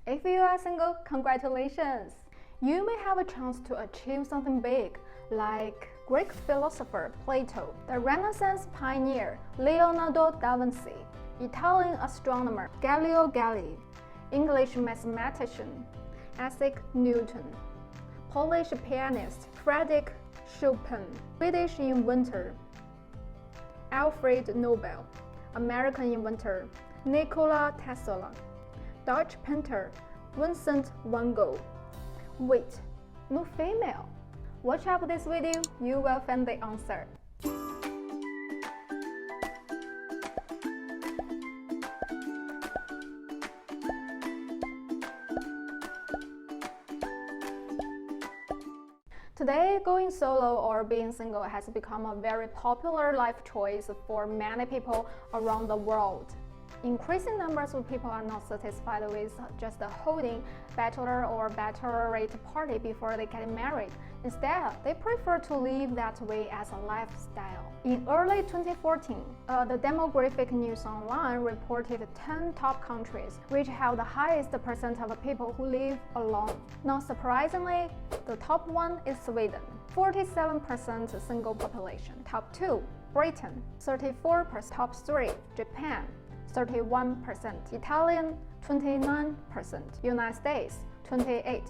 If you are single, congratulations! You may have a chance to achieve something big, like Greek philosopher Plato, the Renaissance pioneer Leonardo da Vinci, Italian astronomer Galileo Galilei, English mathematician Isaac Newton, Polish pianist Frederick Chopin, British inventor Alfred Nobel, American inventor Nikola Tesla, Dutch painter Vincent van Gogh. Wait, no female? Watch out this video, you will find the answer. Today, going solo or being single has become a very popular life choice for many people around the world. Increasing numbers of people are not satisfied with just holding bachelor or bachelorette party before they get married. Instead, they prefer to live that way as a lifestyle. In early 2014, the Demographic News Online reported 10 top countries which have the highest percent of people who live alone. Not surprisingly, the top one is Sweden, 47% single population. Top 2, Britain, 34%. Top 3, Japan, 31%, Italian 29%, United States 28%,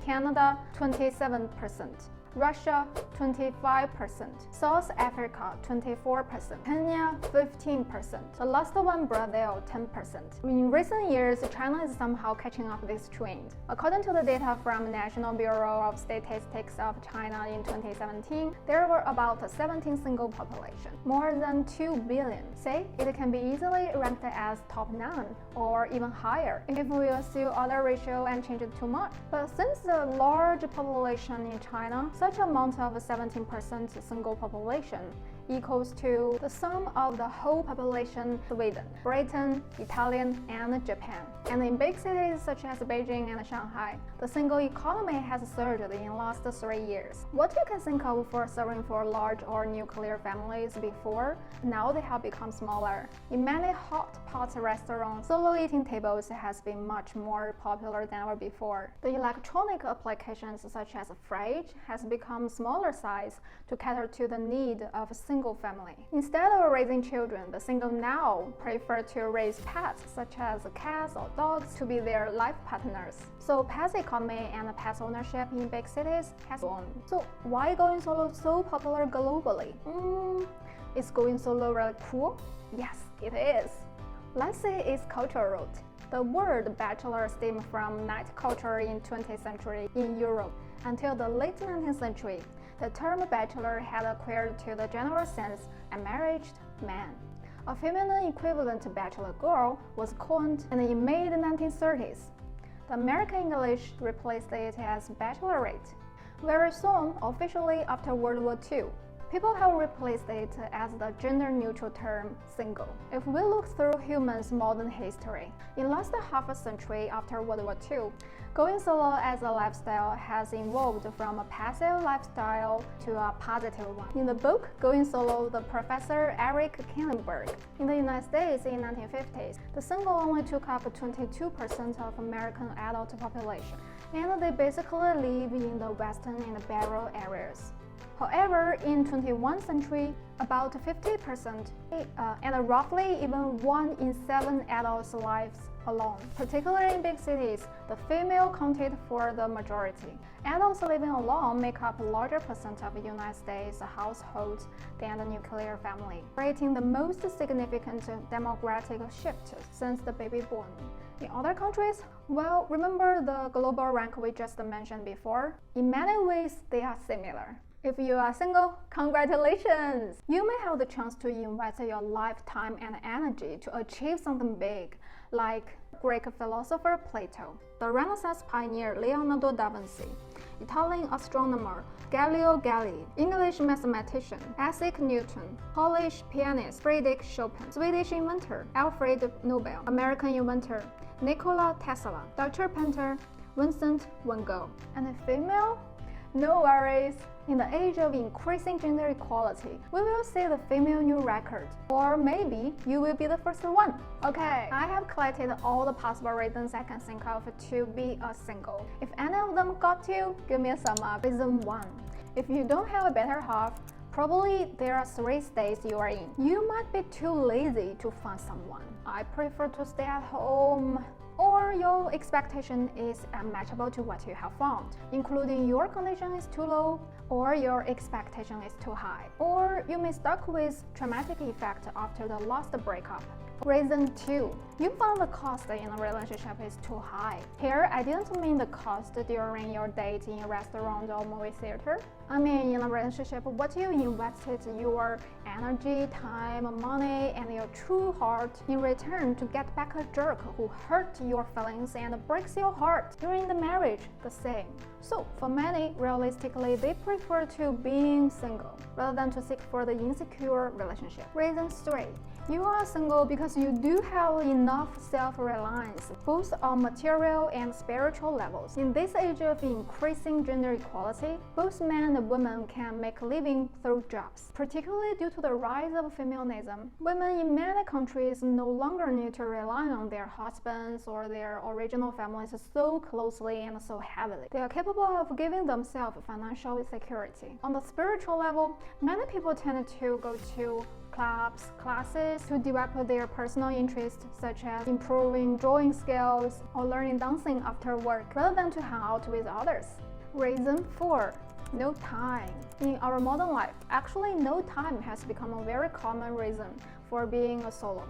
Canada 27%, Russia 25%, South Africa 24%, Kenya 15%, the last one Brazil 10%. In recent years, China is somehow catching up this trend. According to the data from National Bureau of Statistics of China in 2017, there were about 17 single population, more than 2 billion. Say, it can be easily ranked as top 9 or even higher if we assume other ratio and change it too much. But since the large population in China, such amount of 17% single population equals to the sum of the whole population Sweden, Britain, Italy, and Japan. And in big cities such as Beijing and Shanghai, the single economy has surged in the last 3 years. What you can think of for serving for large or nuclear families before, now they have become smaller. In many hot pot restaurants, solo eating tables has been much more popular than ever before. The electronic applications such as a fridge has become smaller size to cater to the need of a single family. Instead of raising children, the single now prefer to raise pets such as cats or dogs to be their life partners. So pet economy and pet ownership in big cities has grown. So why going solo so popular globally? Is going solo really cool? Yes, it is. Let's say its cultural root. The word bachelor stemmed from night culture in 20th century in Europe. Until the late 19th century, the term bachelor had acquired to the general sense a married man. A feminine equivalent to bachelor girl was coined in the mid-1930s. The American English replaced it as bachelorette. Very soon, officially after World War II, people have replaced it as the gender-neutral term single. If we look through humans' modern history, in the last half a century after World War II, going solo as a lifestyle has evolved from a passive lifestyle to a positive one. In the book Going Solo, the professor Eric Killenberg, in the United States in the 1950s, the single only took up 22% of American adult population, and they basically live in the western and barren areas. However, in 21st century, about 50% and roughly even 1 in 7 adults' lives alone. Particularly in big cities, the female counted for the majority. Adults living alone make up a larger percent of United States households than the nuclear family, creating the most significant demographic shift since the baby boom. In other countries, well, remember the global rank we just mentioned before? In many ways, they are similar. If you are single, congratulations! You may have the chance to invest your lifetime and energy to achieve something big, like Greek philosopher Plato, the Renaissance pioneer Leonardo da Vinci, Italian astronomer Galileo Galilei, English mathematician Isaac Newton, Polish pianist Frederick Chopin, Swedish inventor Alfred Nobel, American inventor Nikola Tesla, Dutch painter Vincent van Gogh. And a female? No worries. In the age of increasing gender equality, we will see the female new record. Or maybe you will be the first one. Okay, I have collected all the possible reasons I can think of to be a single. If any of them got you, give me a thumb up. Reason 1. If you don't have a better half, probably there are 3 states you are in. You might be too lazy to find someone. I prefer to stay at home. Or your expectation is unmatchable to what you have found, including your condition is too low, or your expectation is too high, or you may stuck with traumatic effect after the last breakup. Reason 2. You found the cost in a relationship is too high. Here, I didn't mean the cost during your date in a restaurant or movie theater. I mean in a relationship, what you invested your energy, time, money, and your true heart in return to get back a jerk who hurt your feelings and breaks your heart during the marriage, the same. So for many, realistically, they prefer to being single rather than to seek for the insecure relationship. Reason 3. You are single because you do have enough self-reliance, both on material and spiritual levels. In this age of increasing gender equality, both men and women can make a living through jobs. Particularly due to the rise of feminism, women in many countries no longer need to rely on their husbands or their original families so closely and so heavily. They are capable of giving themselves financial security. On the spiritual level, many people tend to go to clubs, classes to develop their personal interests such as improving drawing skills or learning dancing after work rather than to hang out with others. Reason 4. No time. In our modern life, actually no time has become a very common reason for being a solo.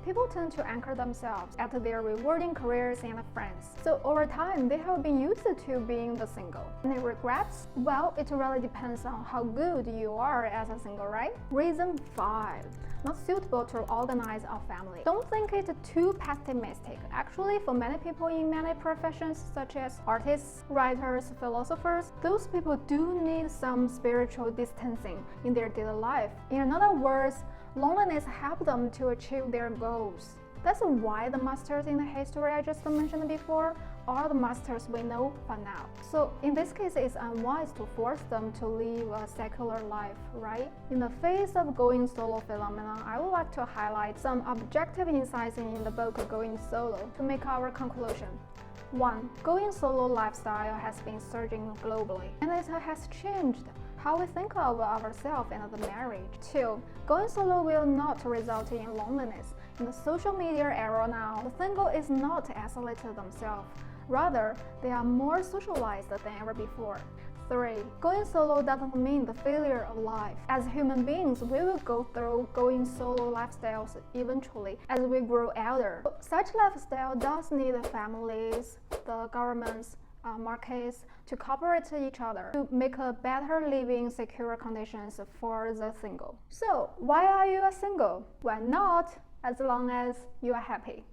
People tend to anchor themselves at their rewarding careers and friends. So over time, they have been used to being the single. Any regrets? Well, it really depends on how good you are as a single, right? Reason 5. Not suitable to organize a family. Don't think it too pessimistic. Actually, for many people in many professions such as artists, writers, philosophers, those people do need some spiritual distancing in their daily life. In other words, loneliness helps them to achieve their goals. That's why the masters in the history I just mentioned before are the masters we know for now. So in this case, it's unwise to force them to live a secular life, right? In the face of going solo phenomenon, I would like to highlight some objective insights in the book Going Solo to make our conclusion. 1. Going solo lifestyle has been surging globally, and it has changed how we think of ourselves and the marriage. 2. Going solo will not result in loneliness. In the social media era now, the single is not isolated themselves. Rather, they are more socialized than ever before. 3. Going solo doesn't mean the failure of life. As human beings, we will go through going solo lifestyles eventually as we grow older. Such lifestyle does need families, the governments, markets to cooperate with each other to make a better living secure conditions for the single. So why are you a single? Why not? As long as you are happy.